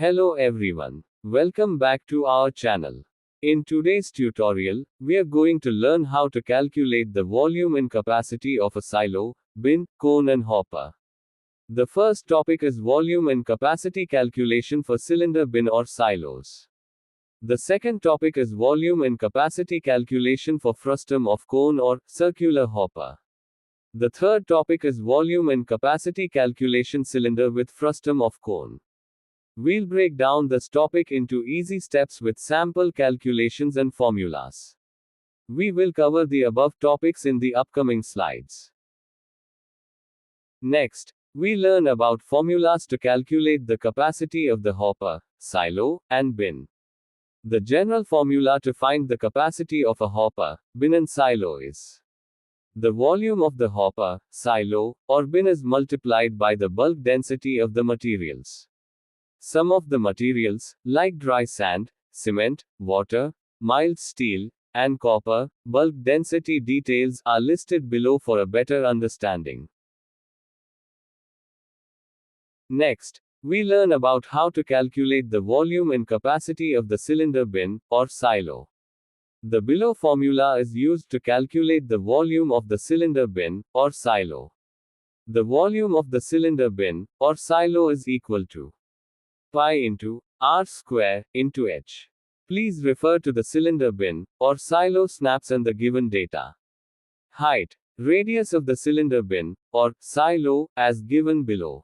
Hello everyone. Welcome back to our channel. In today's tutorial, we are going to learn how to calculate the volume and capacity of a silo, bin, cone and hopper. The first topic is volume and capacity calculation for cylinder bin or silos. The second topic is volume and capacity calculation for frustum of cone or circular hopper. The third topic is volume and capacity calculation cylinder with frustum of cone. We'll break down this topic into easy steps with sample calculations and formulas. We will cover the above topics in the upcoming slides. Next, we learn about formulas to calculate the capacity of the hopper, silo, and bin. The general formula to find the capacity of a hopper, bin and silo is: the volume of the hopper, silo, or bin is multiplied by the bulk density of the materials. Some of the materials, like dry sand, cement, water, mild steel, and copper, bulk density details are listed below for a better understanding. Next, we learn about how to calculate the volume and capacity of the cylinder bin, or silo. The below formula is used to calculate the volume of the cylinder bin, or silo. The volume of the cylinder bin, or silo is equal to pi into r square into h. Please refer to the cylinder bin, or silo snaps and the given data. Height, radius of the cylinder bin, or silo, as given below.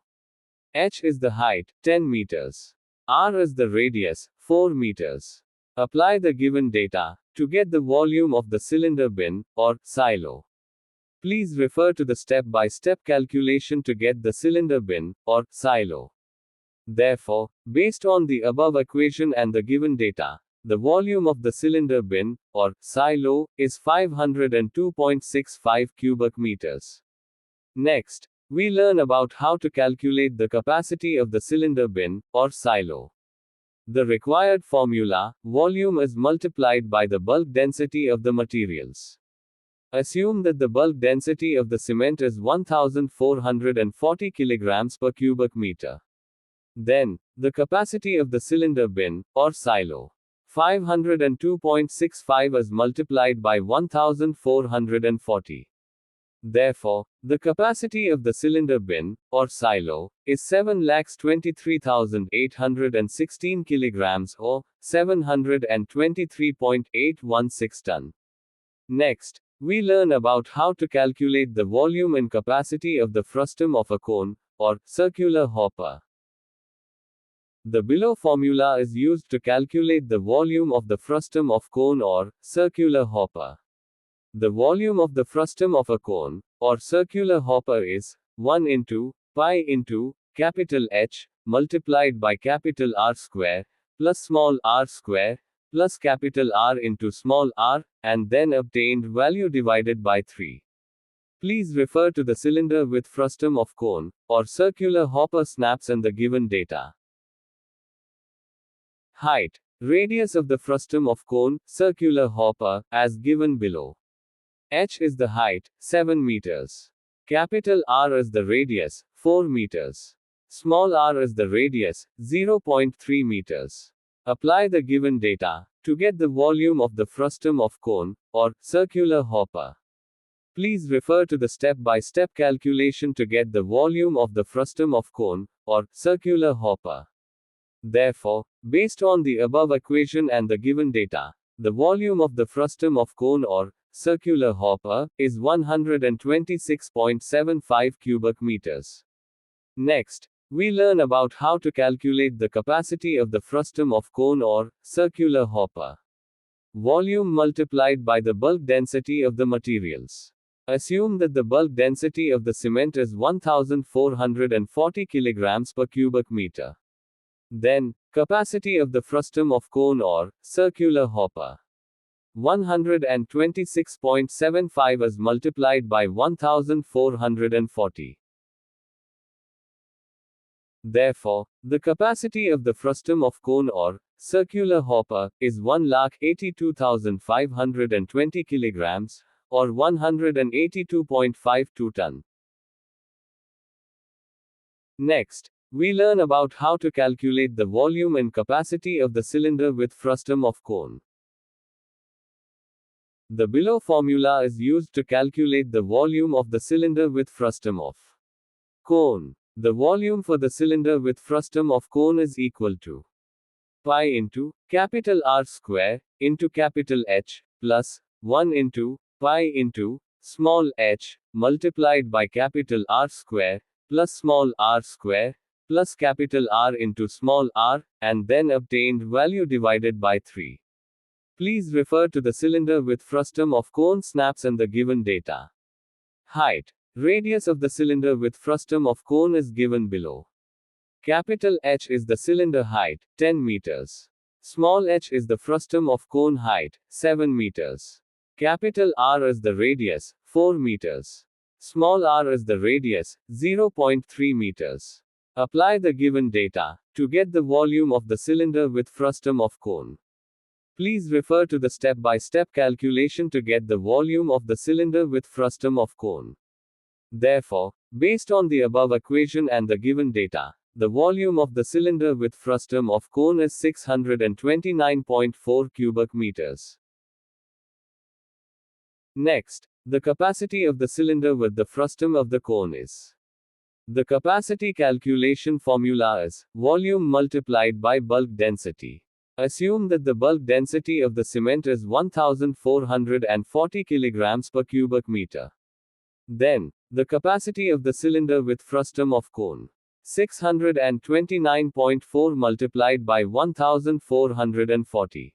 H is the height, 10 meters. R is the radius, 4 meters. Apply the given data to get the volume of the cylinder bin, or silo. Please refer to the step-by-step calculation to get the cylinder bin, or silo. Therefore, based on the above equation and the given data, the volume of the cylinder bin, or silo, is 502.65 cubic meters. Next, we learn about how to calculate the capacity of the cylinder bin, or silo. The required formula, volume is multiplied by the bulk density of the materials. Assume that the bulk density of the cement is 1440 kilograms per cubic meter. Then, the capacity of the cylinder bin, or silo, 502.65 is multiplied by 1440. Therefore, the capacity of the cylinder bin, or silo, is 7,23,816 kilograms or 723.816 ton. Next, we learn about how to calculate the volume and capacity of the frustum of a cone, or circular hopper. The below formula is used to calculate the volume of the frustum of cone or circular hopper. The volume of the frustum of a cone, or circular hopper is 1 into pi into capital H, multiplied by capital R square, plus small r square, plus capital R into small r, and then obtained value divided by 3. Please refer to the cylinder with frustum of cone, or circular hopper snaps and the given data. Height, radius of the frustum of cone, circular hopper, as given below. H is the height, 7 meters. Capital R is the radius, 4 meters. Small r is the radius, 0.3 meters. Apply the given data to get the volume of the frustum of cone, or circular hopper. Please refer to the step-by-step calculation to get the volume of the frustum of cone, or circular hopper. Therefore, based on the above equation and the given data, the volume of the frustum of cone or circular hopper is 126.75 cubic meters. Next, we learn about how to calculate the capacity of the frustum of cone or circular hopper. Volume multiplied by the bulk density of the materials. Assume that the bulk density of the cement is 1440 kilograms per cubic meter. Then, capacity of the frustum of cone or circular hopper, 126.75 is multiplied by 1440. Therefore, the capacity of the frustum of cone or circular hopper is 1,82,520 kilograms, or 182.52 ton. Next, we learn about how to calculate the volume and capacity of the cylinder with frustum of cone. The below formula is used to calculate the volume of the cylinder with frustum of cone. The volume for the cylinder with frustum of cone is equal to pi into capital R square into capital H plus 1 into pi into small h multiplied by capital R square plus small r square plus capital R into small r, and then obtained value divided by 3. Please refer to the cylinder with frustum of cone snaps and the given data. Height. Radius of the cylinder with frustum of cone is given below. Capital H is the cylinder height, 10 meters. Small h is the frustum of cone height, 7 meters. Capital R is the radius, 4 meters. Small r is the radius, 0.3 meters. Apply the given data to get the volume of the cylinder with frustum of cone. Please refer to the step-by-step calculation to get the volume of the cylinder with frustum of cone. Therefore, based on the above equation and the given data, the volume of the cylinder with frustum of cone is 629.4 cubic meters. Next, the capacity of the cylinder with the frustum of the cone is. The capacity calculation formula is volume multiplied by bulk density. Assume that the bulk density of the cement is 1440 kilograms per cubic meter. Then, the capacity of the cylinder with frustum of cone. 629.4 multiplied by 1440.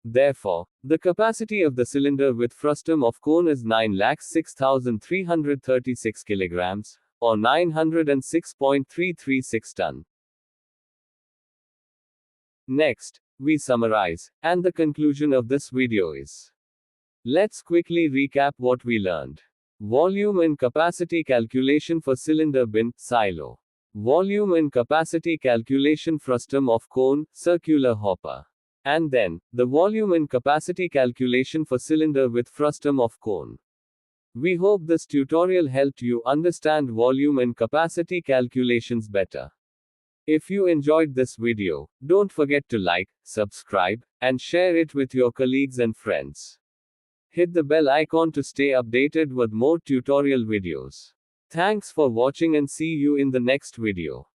Therefore, the capacity of the cylinder with frustum of cone is 9,06,336 kilograms, or 906.336 ton. Next, we summarize, and the conclusion of this video is. Let's quickly recap what we learned. Volume and capacity calculation for cylinder bin, silo. Volume and capacity calculation frustum of cone, circular hopper. And then, the volume and capacity calculation for cylinder with frustum of cone. We hope this tutorial helped you understand volume and capacity calculations better. If you enjoyed this video, don't forget to like, subscribe, and share it with your colleagues and friends. Hit the bell icon to stay updated with more tutorial videos. Thanks for watching and see you in the next video.